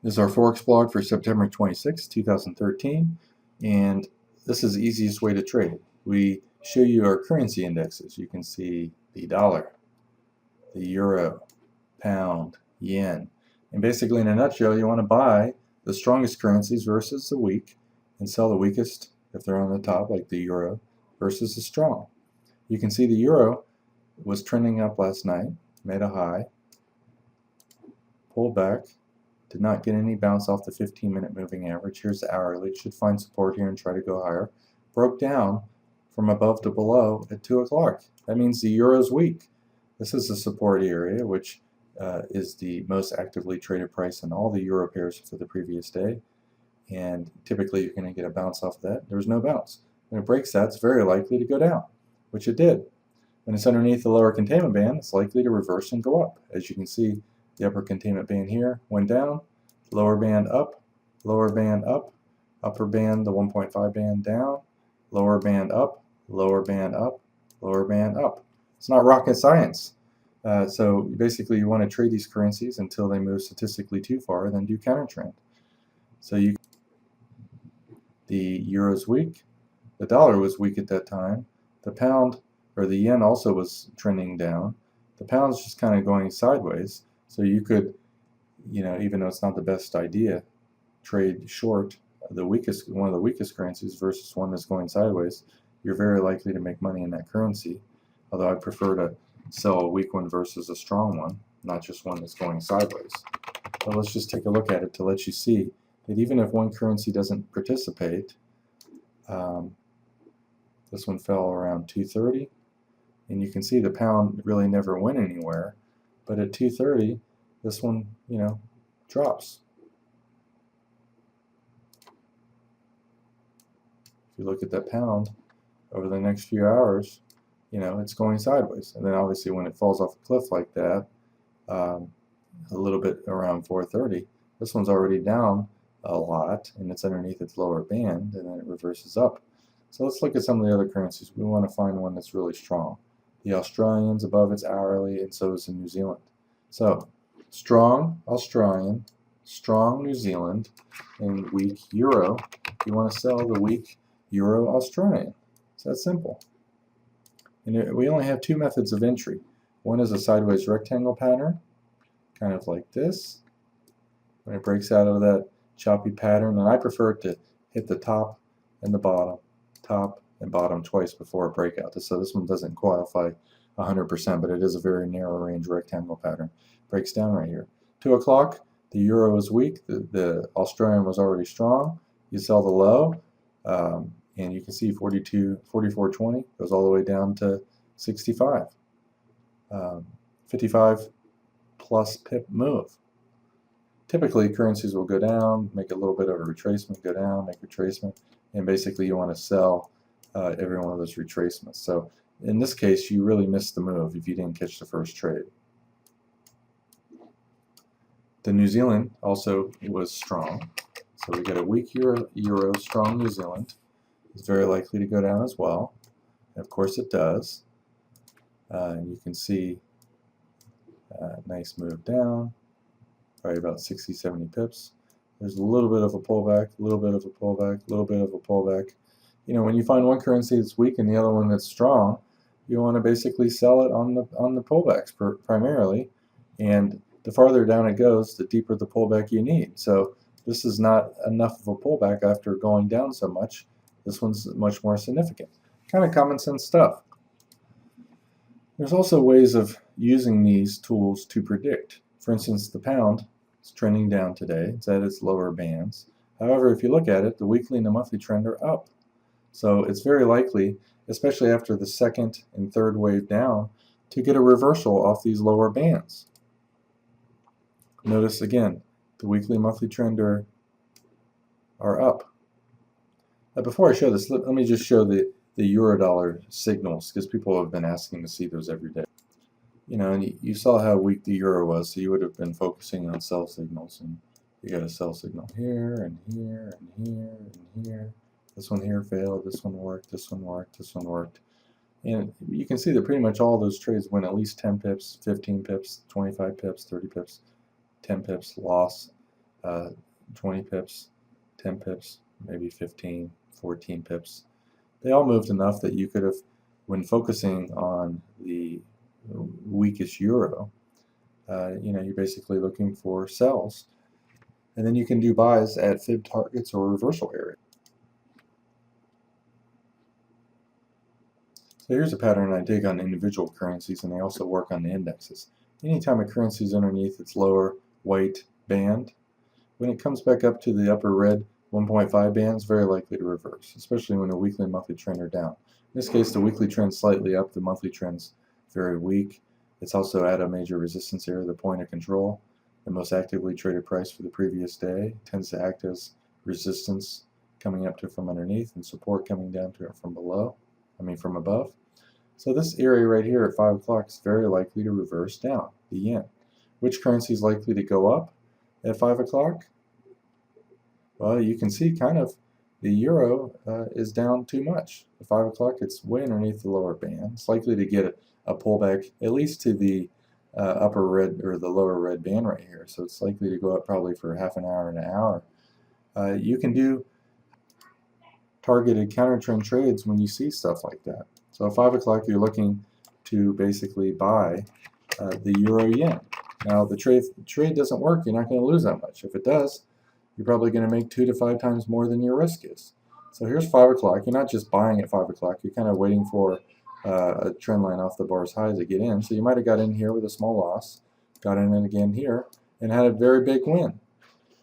This is our Forex blog for September 26, 2013, and this is the easiest way to trade. We show you our currency indexes. You can see the dollar, the euro, pound, yen, and basically in a nutshell you want to buy the strongest currencies versus the weak and sell the weakest if they're on the top, like the euro, versus the strong. You can see the euro was trending up last night, made a high, pulled back, did not get any bounce off the 15-minute moving average. Here's the hourly. It should find support here and try to go higher. Broke down from above to below at 2 o'clock. That means the euro's weak. This is the support area, which is the most actively traded price in all the euro pairs for the previous day. And typically you're going to get a bounce off of that. There was no bounce. When it breaks that, it's very likely to go down, which it did. When it's underneath the lower containment band, it's likely to reverse and go up. As you can see, the upper containment band here went down, lower band up, upper band, the 1.5 band down, lower band up, lower band up, lower band up. It's not rocket science. So basically you want to trade these currencies until they move statistically too far, then do counter trend. So the euro's weak, the dollar was weak at that time, the pound or the yen also was trending down, the pound's just kind of going sideways. So you could, even though it's not the best idea, trade short one of the weakest currencies versus one that's going sideways. You're very likely to make money in that currency. Although I prefer to sell a weak one versus a strong one, not just one that's going sideways. But let's just take a look at it to let you see that even if one currency doesn't participate, this one fell around 230, and you can see the pound really never went anywhere. But at 230, this one, drops. If you look at that pound over the next few hours, it's going sideways. And then obviously when it falls off a cliff like that, a little bit around 430, this one's already down a lot, and it's underneath its lower band, and then it reverses up. So let's look at some of the other currencies. We want to find one that's really strong. The Australian's above its hourly, and so is the New Zealand. So, strong Australian, strong New Zealand, and weak euro. You want to sell the weak euro Australian. It's that simple. And we only have two methods of entry. One is a sideways rectangle pattern, kind of like this. When it breaks out of that choppy pattern, and I prefer it to hit the top and the bottom, top and bottom twice before a breakout. So this one doesn't qualify 100%, but it is a very narrow range rectangle pattern. Breaks down right here. 2 o'clock, the euro was weak, the Australian was already strong. You sell the low, and you can see 44.20 goes all the way down to 65. 55 plus pip move. Typically currencies will go down, make a little bit of a retracement, go down, make retracement, and basically you want to sell every one of those retracements. So in this case, you really missed the move if you didn't catch the first trade. The New Zealand also was strong. So we got a weak euro, strong New Zealand. It's very likely to go down as well. And of course it does. And you can see a nice move down, probably about 60, 70 pips. There's a little bit of a pullback, a little bit of a pullback, a little bit of a pullback. When you find one currency that's weak and the other one that's strong, you want to basically sell it on the pullbacks primarily, and the farther down it goes, the deeper the pullback you need. So this is not enough of a pullback after going down so much. This one's much more significant. Kind of common sense stuff. There's also ways of using these tools to predict. For instance, the pound is trending down today. It's at its lower bands. However, if you look at it, the weekly and the monthly trend are up. So it's very likely, especially after the second and third wave down, to get a reversal off these lower bands. Notice again, the weekly and monthly trend are up. Now before I show this, let me just show the euro-dollar signals, because people have been asking to see those every day. And you saw how weak the euro was, so you would have been focusing on sell signals. And you got a sell signal here, and here, and here, and here. This one here failed, this one worked, this one worked, this one worked. And you can see that pretty much all those trades went at least 10 pips, 15 pips, 25 pips, 30 pips, 10 pips loss. 20 pips, 10 pips, maybe 15, 14 pips. They all moved enough that you could have, when focusing on the weakest euro, you're basically looking for sells. And then you can do buys at fib targets or reversal areas. So here's a pattern I dig on individual currencies, and they also work on the indexes. Anytime a currency is underneath its lower white band, when it comes back up to the upper red 1.5 band, it's very likely to reverse, especially when the weekly and monthly trend are down. In this case, the weekly trend's slightly up, the monthly trend's very weak. It's also at a major resistance area, the point of control. The most actively traded price for the previous day tends to act as resistance coming up to from underneath and support coming down to from below. From above. So this area right here at 5 o'clock is very likely to reverse down, the yen. Which currency is likely to go up at 5 o'clock? Well, you can see kind of the euro is down too much. At 5 o'clock, it's way underneath the lower band. It's likely to get a pullback at least to the upper red or the lower red band right here. So it's likely to go up probably for half an hour and an hour. You can do targeted counter trend trades when you see stuff like that. So at 5 o'clock, you're looking to basically buy the euro yen. Now, the trade doesn't work, you're not going to lose that much. If it does, you're probably going to make 2 to 5 times more than your risk is. So here's 5 o'clock. You're not just buying at 5 o'clock, you're kind of waiting for a trend line off the bar's highs to get in. So you might have got in here with a small loss, got in it again here, and had a very big win.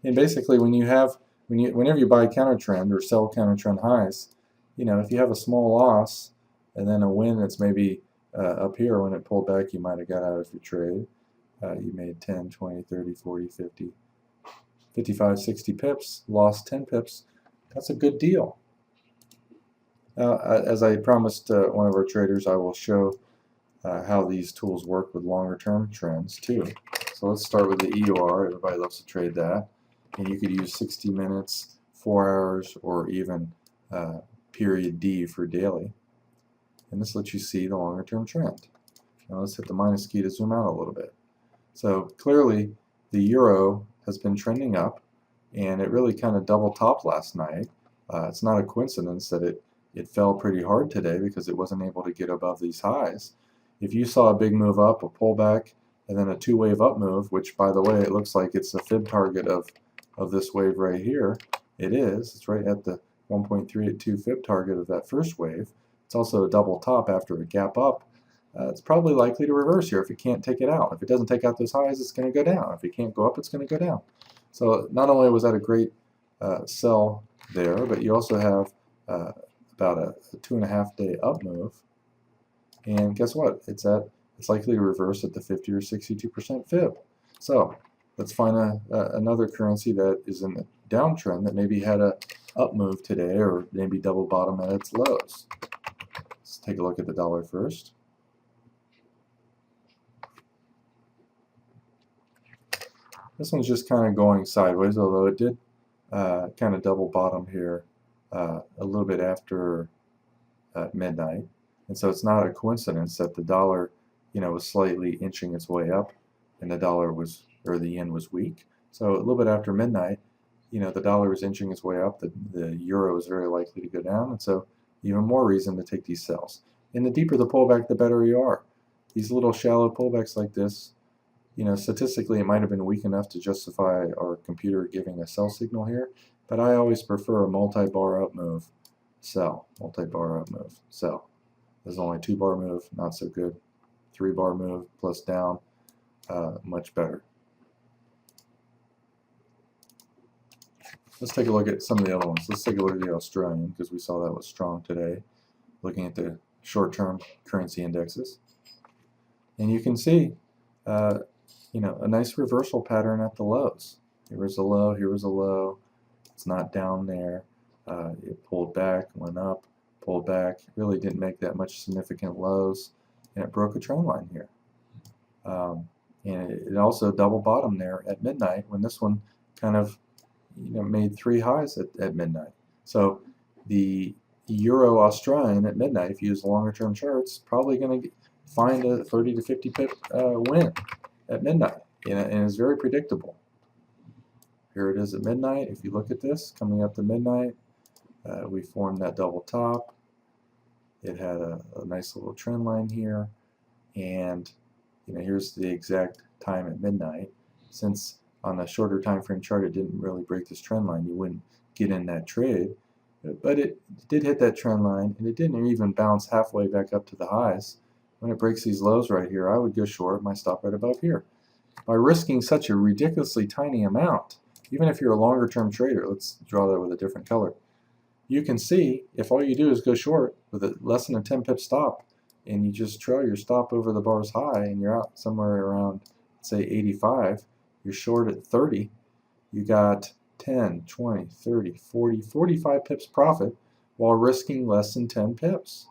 And basically, whenever you buy counter trend or sell counter trend highs, if you have a small loss and then a win that's maybe up here when it pulled back, you might have got out of your trade. You made 10, 20, 30, 40, 50, 55, 60 pips, lost 10 pips. That's a good deal. As I promised one of our traders, I will show how these tools work with longer term trends too. So let's start with the EOR. Everybody loves to trade that. And you could use 60 minutes, 4 hours, or even period D for daily. And this lets you see the longer term trend. Now let's hit the minus key to zoom out a little bit. So clearly the euro has been trending up, and it really kind of double topped last night. It's not a coincidence that it fell pretty hard today because it wasn't able to get above these highs. If you saw a big move up, a pullback, and then a 2-wave up move, which by the way, it looks like it's the fib target of this wave right here. It is. It's right at the 1.382 fib target of that first wave. It's also a double top after a gap up. It's probably likely to reverse here if it can't take it out. If it doesn't take out those highs, it's going to go down. If it can't go up, it's going to go down. So not only was that a great sell there, but you also have about a 2.5 day up move. And guess what? It's likely to reverse at the 50 or 62% fib. So let's find another currency that is in the downtrend that maybe had a up move today or maybe double bottom at its lows. Let's take a look at the dollar first. This one's just kind of going sideways, although it did kind of double bottom here a little bit after midnight. And so it's not a coincidence that the dollar, was slightly inching its way up, and the yen was weak. So a little bit after midnight, the dollar was inching its way up. The euro is very likely to go down, and so even more reason to take these sells. And the deeper the pullback, the better you are. These little shallow pullbacks like this, statistically it might have been weak enough to justify our computer giving a sell signal here, but I always prefer a multi-bar up move, sell, multi-bar up move, sell. There's only a 2-bar move, not so good. 3-bar move plus down, much better. Let's take a look at some of the other ones. Let's take a look at the Australian because we saw that was strong today. Looking at the short-term currency indexes, and you can see, a nice reversal pattern at the lows. Here was a low. Here was a low. It's not down there. It pulled back, went up, pulled back. Really didn't make that much significant lows, and it broke a trend line here. And it also double bottomed there at midnight when this one kind of made 3 highs at midnight. So the Euro Australian at midnight, if you use longer term charts, probably going to find a 30 to 50 pip win at midnight, and it's very predictable. Here it is at midnight. If you look at this, coming up to midnight, we formed that double top. It had a nice little trend line here, and here's the exact time at midnight. Since on a shorter time frame chart it didn't really break this trend line, you wouldn't get in that trade, but it did hit that trend line, and it didn't even bounce halfway back up to the highs. When it breaks these lows right here, I would go short my stop right above here. By risking such a ridiculously tiny amount, even if you're a longer term trader, let's draw that with a different color, you can see if all you do is go short with a less than a 10 pip stop, and you just trail your stop over the bar's high, and you're out somewhere around, say, 85, you're short at 30, you got 10, 20, 30, 40, 45 pips profit while risking less than 10 pips.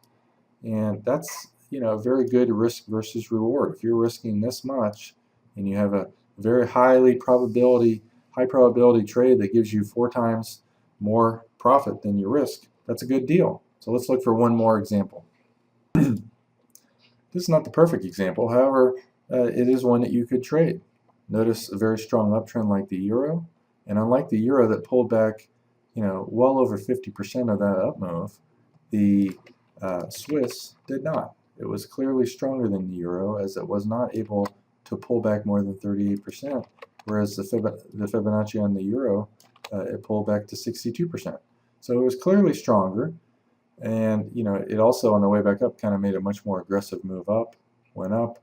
And that's a very good risk versus reward. If you're risking this much and you have a very high probability trade that gives you 4 times more profit than your risk, that's a good deal. So let's look for one more example. This is not the perfect example, however, it is one that you could trade. Notice a very strong uptrend like the euro, and unlike the euro that pulled back, well over 50% of that up move, the Swiss did not. It was clearly stronger than the euro, as it was not able to pull back more than 38%, whereas the Fibonacci on the euro, it pulled back to 62%. So it was clearly stronger, and it also on the way back up kind of made a much more aggressive move up, went up.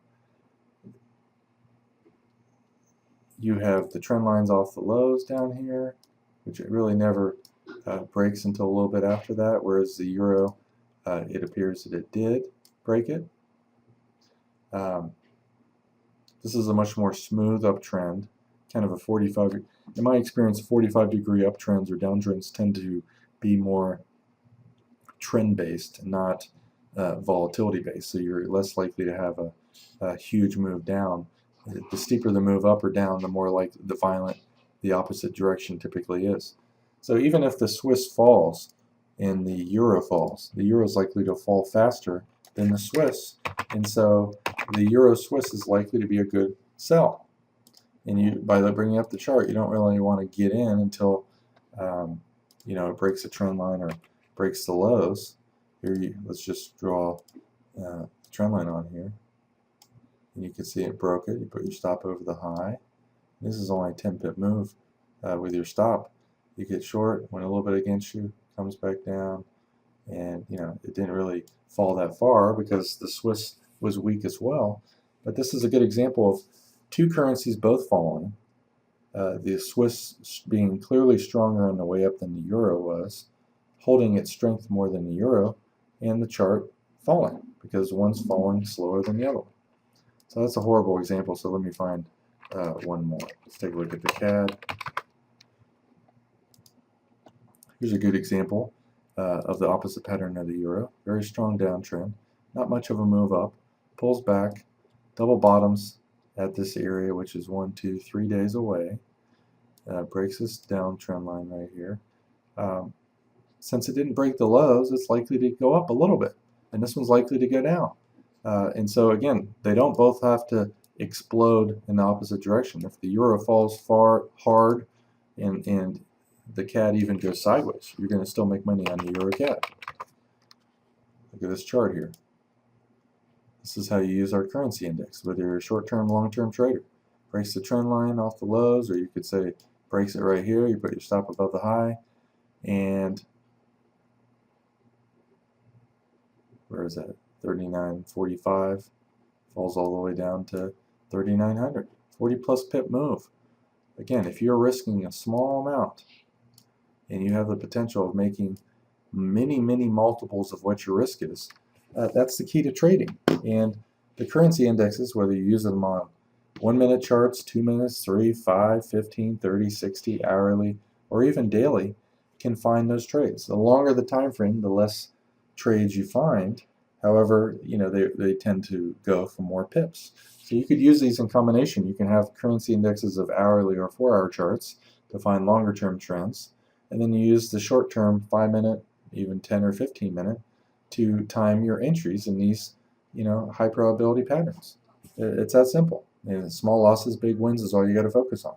You have the trend lines off the lows down here, which it really never breaks until a little bit after that, whereas the euro, it appears that it did break it. This is a much more smooth uptrend, kind of a 45, in my experience, 45-degree uptrends or downtrends tend to be more trend-based, not volatility-based, so you're less likely to have a huge move down. The steeper the move up or down, the more like the opposite direction typically is. So even if the Swiss falls and the euro falls, the euro is likely to fall faster than the Swiss, and so the euro Swiss is likely to be a good sell. And by bringing up the chart, you don't really want to get in until it breaks a trend line or breaks the lows. Here, let's just draw the trend line on here. And you can see it broke it. You put your stop over the high. This is only a 10 pip move with your stop. You get short, went a little bit against you, comes back down, and it didn't really fall that far because the Swiss was weak as well. But this is a good example of two currencies both falling. The Swiss being clearly stronger on the way up than the euro was, holding its strength more than the euro, and the chart falling because one's falling slower than the other one. So that's a horrible example, so let me find one more. Let's take a look at the CAD. Here's a good example of the opposite pattern of the euro. Very strong downtrend, not much of a move up, pulls back, double bottoms at this area, which is 1, 2, 3 days away, breaks this downtrend line right here. Since it didn't break the lows, it's likely to go up a little bit, and this one's likely to go down. And so again, they don't both have to explode in the opposite direction. If the euro falls hard and the CAD even goes sideways, you're going to still make money on the euro CAD. Look at this chart here. This is how you use our currency index, whether you're a short-term, long-term trader. Breaks the trend line off the lows, or you could say breaks it right here. You put your stop above the high, and where is that? 39.45 falls all the way down to 3,900. 40 plus pip move. Again, if you're risking a small amount and you have the potential of making many multiples of what your risk is, that's the key to trading. And the currency indexes, whether you use them on 1-minute charts, 2 minutes, 3, 5, 15, 30, 60, hourly, or even daily, can find those trades. The longer the time frame, the less trades you find. However, they tend to go for more pips. So you could use these in combination. You can have currency indexes of hourly or 4-hour charts to find longer term trends. And then you use the short term 5-minute, even 10 or 15-minute to time your entries in these, high probability patterns. It's that simple. And small losses, big wins is all you got to focus on.